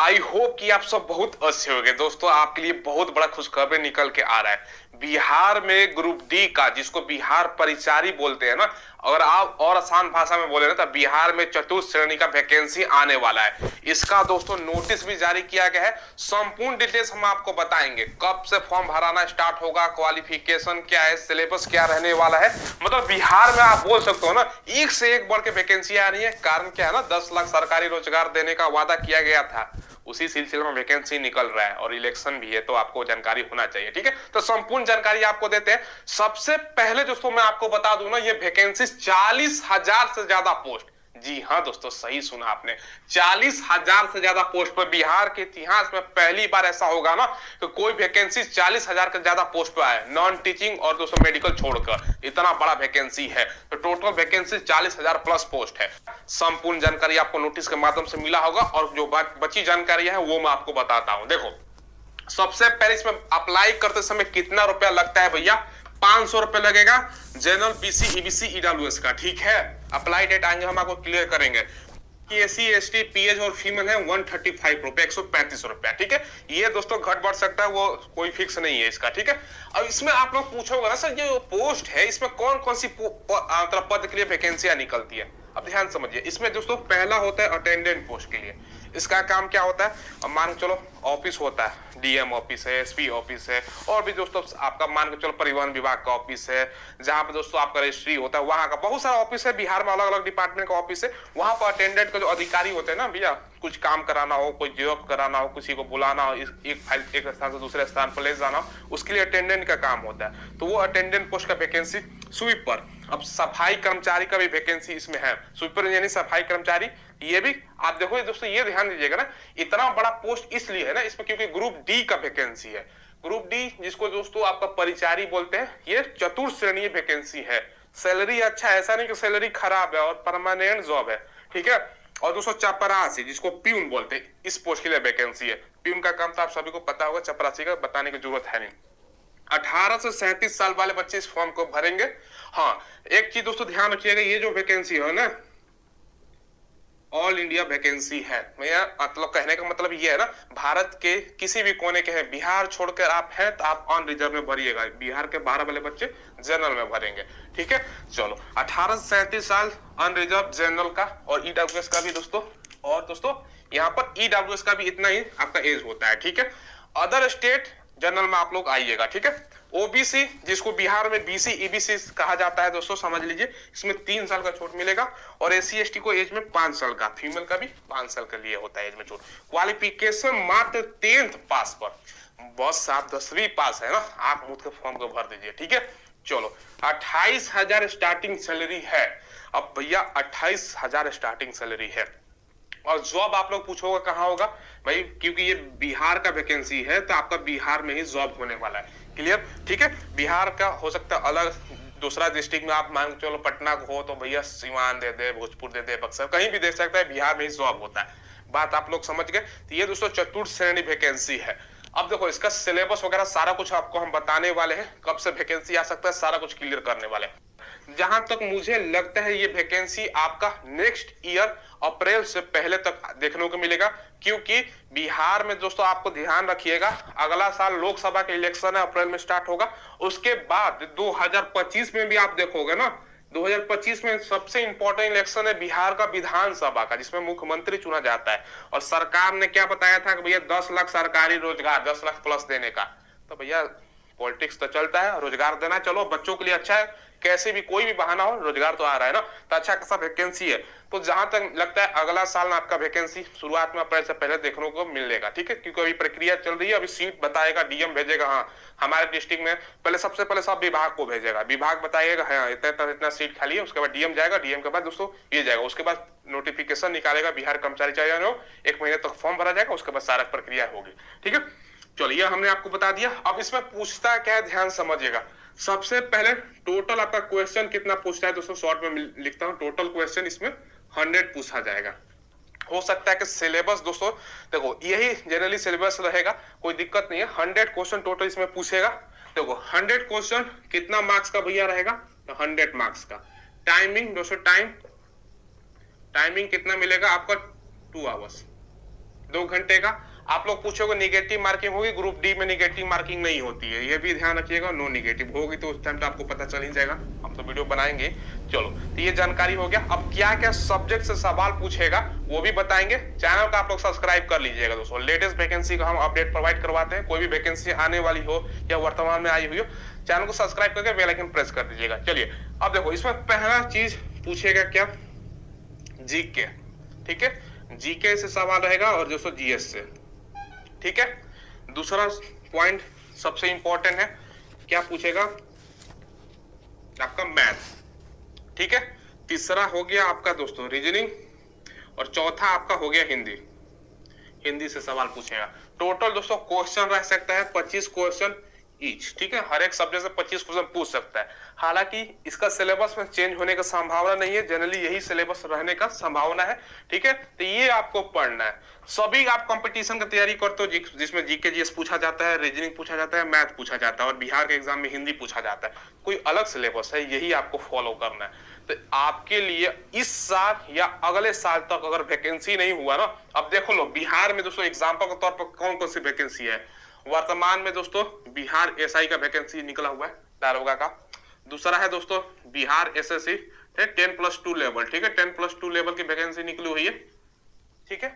I hope कि आप सब बहुत अच्छे होंगे दोस्तों। आपके लिए बहुत बड़ा खुशखबरी निकल के आ रहा है। बिहार में ग्रुप डी का, जिसको बिहार परिचारी बोलते हैं ना, अगर आप और आसान भाषा में बोले ना तो बिहार में चतुर्थ श्रेणी का वैकेंसी आने वाला है। इसका दोस्तों नोटिस भी जारी किया गया है। संपूर्ण डिटेल्स हम आपको बताएंगे, कब से फॉर्म भराना स्टार्ट होगा, क्वालिफिकेशन क्या है, सिलेबस क्या रहने वाला है। मतलब बिहार में आप बोल सकते हो ना, एक से एक बढ़ के वैकेंसी आ रही है। कारण क्या है ना, 10 लाख सरकारी रोजगार देने का वादा किया गया था, उसी सिलसिले में वैकेंसी निकल रहा है और इलेक्शन भी है, तो आपको जानकारी होना चाहिए। ठीक है, तो संपूर्ण जानकारी आपको देते हैं। सबसे पहले दोस्तों मैं आपको बता दूं ना, ये वैकेंसी 40,000 से ज्यादा पोस्ट। जी हाँ दोस्तों, सही सुना आपने, 40,000 से ज्यादा पोस्ट पर। बिहार के इतिहास में पहली बार ऐसा होगा ना कि कोई वैकेंसी 40,000 से ज्यादा पोस्ट पर आए, नॉन टीचिंग और दोस्तों मेडिकल छोड़कर। इतना बड़ा वैकेंसी है, तो टोटल वैकेंसी 40,000 प्लस पोस्ट है। संपूर्ण जानकारी आपको नोटिस के माध्यम से मिला होगा, और जो बची जानकारी है वो मैं आपको बताता हूं। देखो, सबसे पहले इसमें अप्लाई करते समय कितना रुपया लगता है भैया? 500 रुपए लगेगा जनरल, बीसी, ईबीसी, ईडब्ल्यूएस का। ठीक है, अप्लाई डेट आएंगे हम आपको क्लियर करेंगे। एससी एसटी पीएच और फीमेल है 135 रुपए, 135 रुपया। ठीक है, ये दोस्तों घट बढ़ सकता है, वो कोई फिक्स नहीं है इसका। ठीक है, अब इसमें आप लोग पूछोगे ना, सर ये पोस्ट है, इसमें कौन कौन सी मतलब पद के लिए वैकेंसियां निकलती है? अब ध्यान समझिए, इसमें दोस्तों पहला होता है अटेंडेंट पोस्ट के लिए। इसका काम क्या होता है? अब मान के चलो ऑफिस होता है, डीएम ऑफिस है, एसपी ऑफिस है, और भी दोस्तों आपका मान के चलो परिवहन विभाग का ऑफिस है, जहां पर दोस्तों आपका रजिस्ट्री होता है, वहां का बहुत सारा ऑफिस है। बिहार में अलग अलग डिपार्टमेंट का ऑफिस है। वहां पर अटेंडेंट का जो अधिकारी होते हैं ना भैया, कुछ काम कराना हो, कोई जॉब कराना हो, किसी को बुलाना हो, एक फाइल एक स्थान से दूसरे स्थान पर ले जाना हो, उसके लिए अटेंडेंट का काम होता है। तो वो अटेंडेंट पोस्ट का वैकेंसी। स्वीपर, अब सफाई कर्मचारी का भी वैकेंसी इसमें है। स्वीपर यानी सफाई कर्मचारी, ये भी आप देखो दोस्तों, ये ध्यान दीजिएगा ना, इतना बड़ा पोस्ट इसलिए है ना इसमें क्योंकि ग्रुप डी का वैकेंसी है। ग्रुप डी, जिसको दोस्तों आपका परिचारी बोलते हैं, ये चतुर्थ श्रेणी वैकेंसी है। सैलरी अच्छा है, ऐसा नहीं कि सैलरी खराब है, और परमानेंट जॉब है। ठीक है, और 284, जिसको प्यून बोलते हैं, इस पोस्ट के लिए वैकेंसी है। प्यून का काम तो आप सभी को पता होगा, चपरासी का बताने की जरूरत है नहीं। 18 से 37 साल वाले बच्चे इस फॉर्म को भरेंगे। हाँ, एक चीज दोस्तों ध्यान रखिएगा, ये जो वैकेंसी है ना, ऑल इंडिया वैकेंसी है। भैया मतलब कहने का मतलब ये है ना, भारत के किसी भी कोने के हैं, बिहार छोड़कर आप हैं तो आप ऑन रिजर्व में भरिएगा। बिहार के 12 वाले बच्चे जनरल में भरेंगे। ठीक है, चलो 18 से 37 साल अनरिजर्व जनरल का, और ईडब्ल्यूएस का भी दोस्तों। और दोस्तों यहाँ पर ईडब्ल्यूएस का भी इतना ही आपका एज होता है। ठीक है, अदर स्टेट जनरल में आप लोग आइएगा। ठीक है, ओबीसी, जिसको बिहार में बीसी ईबीसी कहा जाता है दोस्तों, समझ लीजिए, इसमें 3 साल का छूट मिलेगा। और एससी एसटी को एज में 5 साल का, फीमेल का भी 5 साल के लिए होता है एज में छूट। क्वालिफिकेशन मात्र 10th पास पर, बस आप 10वीं पास है ना, आप मुझ के फॉर्म को भर दीजिए। ठीक है, चलो 28,000 स्टार्टिंग सैलरी है। अब भैया 28,000 स्टार्टिंग सैलरी है, और जॉब आप लोग पूछोगे कहाँ होगा भाई, क्योंकि ये बिहार का वैकेंसी है तो आपका बिहार में ही जॉब होने वाला है। क्लियर? ठीक है, बिहार का हो सकता है अलग दूसरा डिस्ट्रिक्ट में, आप मान के चलो पटना को हो तो भैया सिवान दे दे, भोजपुर दे दे, बक्सर कहीं भी दे सकता है, बिहार में ही जॉब होता है। बात आप लोग समझ गए? तो ये दोस्तों चतुर्थ श्रेणी वैकेंसी है। अब देखो, इसका सिलेबस वगैरह सारा कुछ आपको हम बताने वाले हैं, कब से वैकेंसी आ सकता है सारा कुछ क्लियर करने वाले हैं। जहां तक मुझे लगता है ये वैकेंसी आपका नेक्स्ट ईयर अप्रैल से पहले तक देखने को मिलेगा, क्योंकि बिहार में दोस्तों आपको ध्यान रखिएगा, अगला साल लोकसभा के इलेक्शन है, अप्रैल में स्टार्ट होगा। उसके बाद 2025 में भी आप देखोगे ना, 2025 में सबसे इंपॉर्टेंट इलेक्शन है बिहार का विधानसभा का, जिसमें मुख्यमंत्री चुना जाता है। और सरकार ने क्या बताया था कि भैया 10 लाख सरकारी रोजगार, 10 लाख प्लस देने का। तो भैया पॉलिटिक्स तो चलता है, रोजगार देना चलो बच्चों के लिए अच्छा है, कैसे भी कोई भी बहाना हो, रोजगार तो आ रहा है ना, तो अच्छा खासा वैकेंसी है। तो जहां तक लगता है अगला साल आपका वैकेंसी शुरुआत में अप्रैल से पहले देखने को मिलेगा। ठीक है, क्योंकि अभी प्रक्रिया चल रही है, अभी सीट बताएगा, डीएम भेजेगा, हाँ हमारे डिस्ट्रिक्ट में पहले सबसे पहले सब विभाग को भेजेगा, विभाग बताएगा हाँ इतना सीट खाली है, उसके बाद डीएम जाएगा, डीएम के बाद दोस्तों ये जाएगा, उसके बाद नोटिफिकेशन निकालेगा बिहार कर्मचारी चयन हो, 1 महीने तक फॉर्म भरा जाएगा, उसके बाद सारा प्रक्रिया होगी। ठीक है, चलिए हमने आपको बता दिया। अब इसमें पूछता क्या है, ध्यान समझिएगा। सबसे पहले टोटल आपका क्वेश्चन कितना पूछता है दोस्तों, शॉर्ट में लिखता हूं, टोटल क्वेश्चन इसमें 100 पूछा जाएगा। हो सकता है कि सिलेबस दोस्तों देखो यही जनरली सिलेबस रहेगा, कोई दिक्कत नहीं है। 100 क्वेश्चन टोटल इसमें पूछेगा। देखो 100 क्वेश्चन कितना मार्क्स का भैया रहेगा, तो 100 मार्क्स का। टाइमिंग दोस्तों, टाइमिंग कितना मिलेगा आपका, 2 आवर्स, 2 घंटे का। आप लोग पूछोगे निगेटिव मार्किंग होगी, ग्रुप डी में निगेटिव मार्किंग नहीं होती है, ये भी ध्यान रखिएगा। नो निगेटिव होगी तो उस टाइम पे आपको पता चल ही जाएगा, हम तो वीडियो बनाएंगे। चलो, तो ये जानकारी हो गया। अब क्या क्या सब्जेक्ट से सवाल पूछेगा वो भी बताएंगे। चैनल का आप लोग सब्सक्राइब कर लीजिएगा दोस्तों, लेटेस्ट वैकेंसी का हम अपडेट प्रोवाइड करवाते हैं। कोई भी वैकेंसी आने वाली हो या वर्तमान में आई हुई हो, चैनल को सब्सक्राइब करके बेल आइकन प्रेस कर दीजिएगा। चलिए, अब देखो इसमें पहला चीज पूछेगा क्या, जीके। ठीक है, जीके से सवाल रहेगा और दोस्तों जीएस से। ठीक है, दूसरा पॉइंट सबसे इंपॉर्टेंट है, क्या पूछेगा आपका मैथ। ठीक है, तीसरा हो गया आपका दोस्तों रीजनिंग, और चौथा आपका हो गया हिंदी। हिंदी से सवाल पूछेगा। टोटल दोस्तों क्वेश्चन रह सकता है 25 क्वेश्चन ईच। ठीक है, हर एक सब्जेक्ट से 25 क्वेश्चन पूछ सकता है। हालांकि इसका सिलेबस में चेंज होने का संभावना नहीं है, जनरली यही सिलेबस रहने का संभावना है। ठीक है, तो ये आपको पढ़ना है। सभी आप कंपटीशन की तैयारी करते हो जिसमें जीके जीएस पूछा जाता है, रीजनिंग पूछा जाता है, मैथ पूछा जाता है, और बिहार के एग्जाम में हिंदी पूछा जाता है। कोई अलग सिलेबस है, यही आपको फॉलो करना है। तो आपके लिए इस साल या अगले साल तक अगर वैकेंसी नहीं हुआ ना, अब देखो लो बिहार में दोस्तों एग्जाम्पल के तौर पर कौन कौन सी वैकेंसी है वर्तमान में दोस्तों। बिहार एसआई का वैकेंसी निकला हुआ है दारोगा का। दूसरा है दोस्तों बिहार एसएससी 10+2 लेवल। ठीक है, 10+2 लेवल की वैकेंसी निकली हुई है। ठीक है,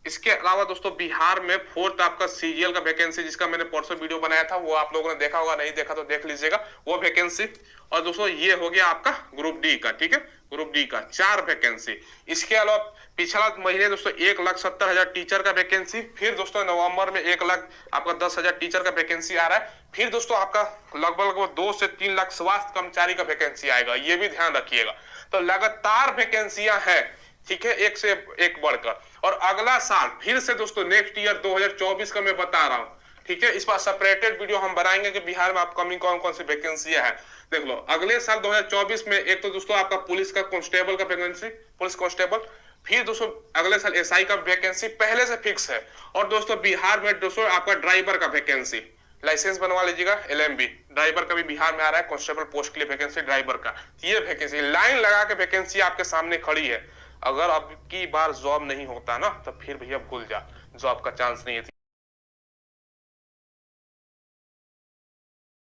इसके अलावा दोस्तों बिहार में 4th आपका सीजीएल का वैकेंसी, जिसका मैंने परसों वीडियो बनाया था, वो आप लोगों ने देखा होगा, नहीं देखा तो देख लीजिएगा वो वैकेंसी। और दोस्तों ये हो गया आपका ग्रुप डी का। ठीक है, ग्रुप डी का 4 वैकेंसी। इसके अलावा पिछला महीने दोस्तों 1,70,000 टीचर का वैकेंसी, फिर दोस्तों नवंबर में 1,10,000 टीचर का वैकेंसी आ रहा है। फिर दोस्तों आपका लगभग 2 से 3 लाख स्वास्थ्य कर्मचारी का वैकेंसी आएगा, ये भी ध्यान रखिएगा। तो लगातार वैकेंसियां हैं। ठीक है, एक से एक बढ़कर। और अगला साल फिर से दोस्तों नेक्स्ट ईयर 2024 का मैं बता रहा हूँ। ठीक है, इस पर सेपरेटेड वीडियो हम बनाएंगे कि बिहार में अपकमिंग कौन कौन सी वैकेंसियां हैं। देख लो, अगले साल 2024 में एक तो दोस्तों आपका पुलिस का कांस्टेबल का वैकेंसी, पुलिस कांस्टेबल। फिर दोस्तों अगले साल एसआई का वैकेंसी पहले से फिक्स है। और दोस्तों बिहार में दोस्तों आपका ड्राइवर का वैकेंसी, लाइसेंस बनवा लीजिएगा, एलएमबी ड्राइवर का भी बिहार में आ रहा है, कांस्टेबल पोस्ट के लिए वैकेंसी ड्राइवर का। ये वैकेंसी लाइन लगा के वैकेंसी आपके सामने खड़ी है। अगर अब की बार जॉब नहीं होता ना, तो फिर भैया भूल जा, जॉब का चांस नहीं है।